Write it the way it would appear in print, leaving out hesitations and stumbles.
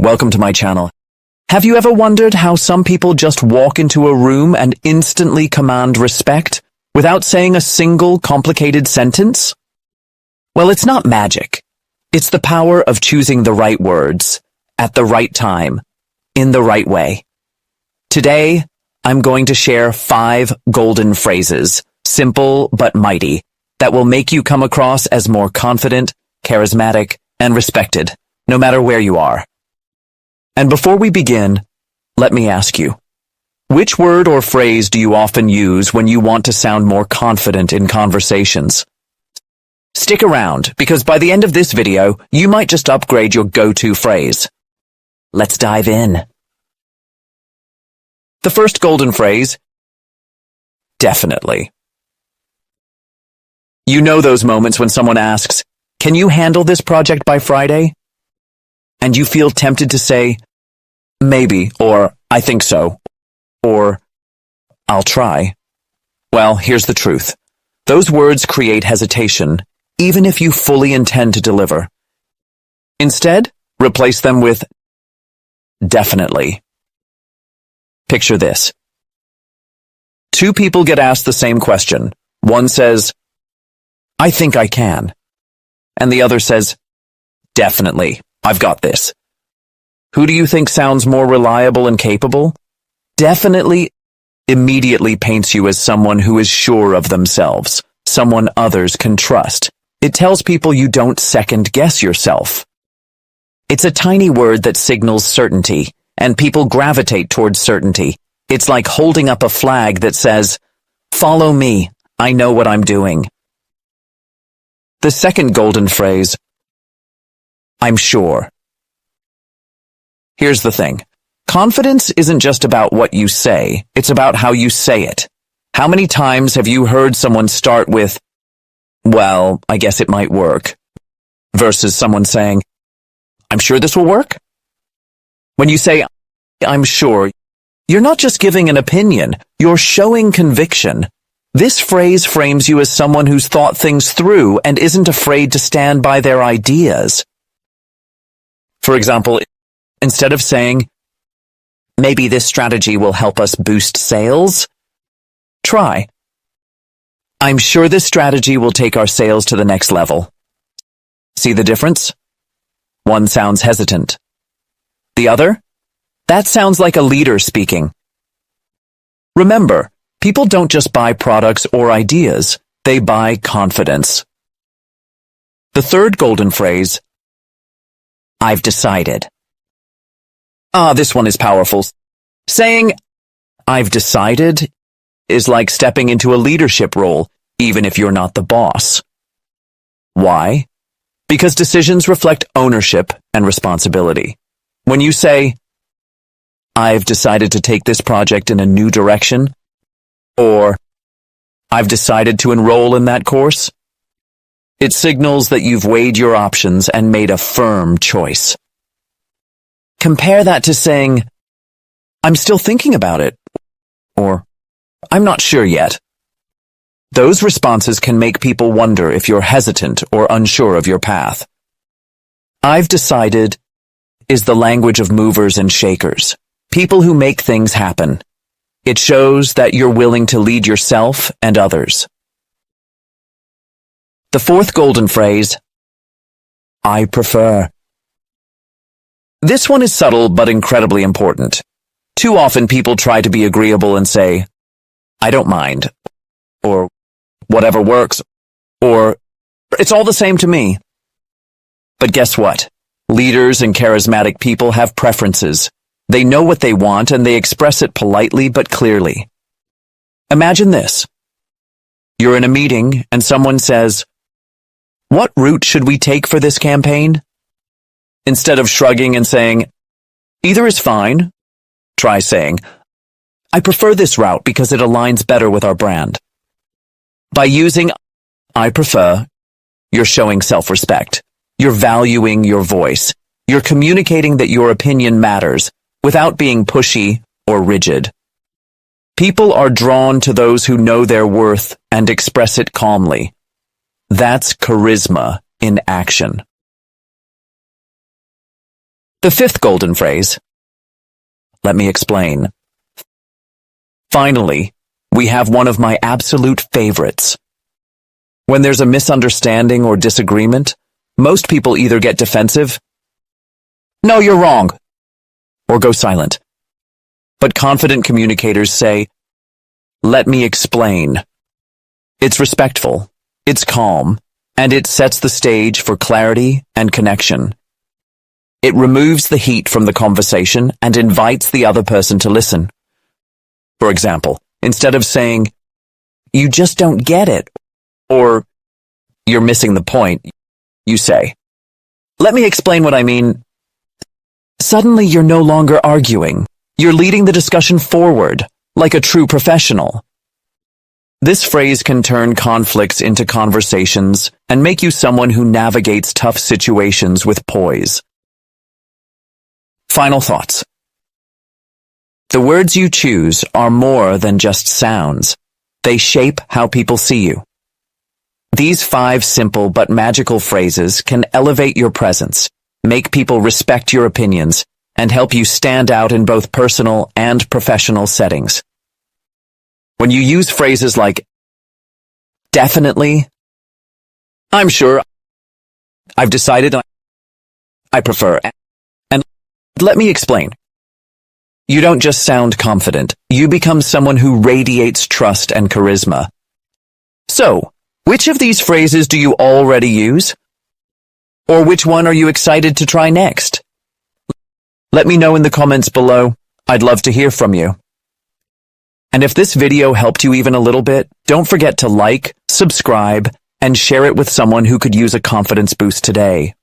welcome to my channel. Have you ever wondered how some people just walk into a room and instantly command respect without saying a single complicated sentence? Well, it's not magic. It's the power of choosing the right words, at the right time, in the right way. Today, I'm going to share 5 golden phrases, simple but mighty, that will make you come across as more confident, charismatic, and respected, no matter where you are. And before we begin, let me ask you, which word or phrase do you often use when you want to sound more confident in conversations? Stick around, because by the end of this video, you might just upgrade your go-to phrase. Let's dive in. The first golden phrase, definitely. You know those moments when someone asks, "Can you handle this project by Friday?" And you feel tempted to say, "Maybe," or "I think so," or "I'll try." Well, here's the truth. Those words create hesitation, even if you fully intend to deliver. Instead, replace them with definitely. Picture this. 2 people get asked the same question. One says, "I think I can." And the other says, "Definitely, I've got this." Who do you think sounds more reliable and capable? Definitely immediately paints you as someone who is sure of themselves, someone others can trust. It tells people you don't second-guess yourself. It's a tiny word that signals certainty, and people gravitate towards certainty. It's like holding up a flag that says, "Follow me, I know what I'm doing." The second golden phrase, I'm sure. Here's the thing. Confidence isn't just about what you say, it's about how you say it. How many times have you heard someone start with, "Well, I guess it might work," versus someone saying, "I'm sure this will work"? When you say, "I'm sure," you're not just giving an opinion, you're showing conviction. This phrase frames you as someone who's thought things through and isn't afraid to stand by their ideas. For example, instead of saying, "Maybe this strategy will help us boost sales," try, "I'm sure this strategy will take our sales to the next level." See the difference? One sounds hesitant. The other? That sounds like a leader speaking. Remember, people don't just buy products or ideas, they buy confidence. The third golden phrase, I've decided. This one is powerful. Saying, "I've decided," is like stepping into a leadership role, even if you're not the boss. Why? Because decisions reflect ownership and responsibility. When you say, "I've decided to take this project in a new direction," or "I've decided to enroll in that course," it signals that you've weighed your options and made a firm choice. Compare that to saying, "I'm still thinking about it," or "I'm not sure yet." Those responses can make people wonder if you're hesitant or unsure of your path. "I've decided" is the language of movers and shakers, people who make things happen. It shows that you're willing to lead yourself and others. The fourth golden phrase, I prefer. This one is subtle but incredibly important. Too often people try to be agreeable and say, "I don't mind," or "Whatever works," or "It's all the same to me." But guess what? Leaders and charismatic people have preferences. They know what they want and they express it politely but clearly. Imagine this. You're in a meeting and someone says, "What route should we take for this campaign?" Instead of shrugging and saying, "Either is fine," try saying, "I prefer this route because it aligns better with our brand." By using "I prefer," you're showing self-respect. You're valuing your voice. You're communicating that your opinion matters without being pushy or rigid. People are drawn to those who know their worth and express it calmly. That's charisma in action. The fifth golden phrase. Let me explain. Finally, we have one of my absolute favorites. When there's a misunderstanding or disagreement, most people either get defensive, "No, you're wrong," or go silent. But confident communicators say, "Let me explain." It's respectful, it's calm, and it sets the stage for clarity and connection. It removes the heat from the conversation and invites the other person to listen. For example, instead of saying, "You just don't get it," or "You're missing the point," you say, "Let me explain what I mean." Suddenly you're no longer arguing. You're leading the discussion forward, like a true professional. This phrase can turn conflicts into conversations and make you someone who navigates tough situations with poise. Final thoughts. The words you choose are more than just sounds. They shape how people see you. These 5 simple but magical phrases can elevate your presence, make people respect your opinions, and help you stand out in both personal and professional settings. When you use phrases like "definitely," "I'm sure," "I've decided," "I prefer," and "let me explain," you don't just sound confident, you become someone who radiates trust and charisma. So, which of these phrases do you already use? Or which one are you excited to try next? Let me know in the comments below. I'd love to hear from you. And if this video helped you even a little bit, don't forget to like, subscribe, and share it with someone who could use a confidence boost today.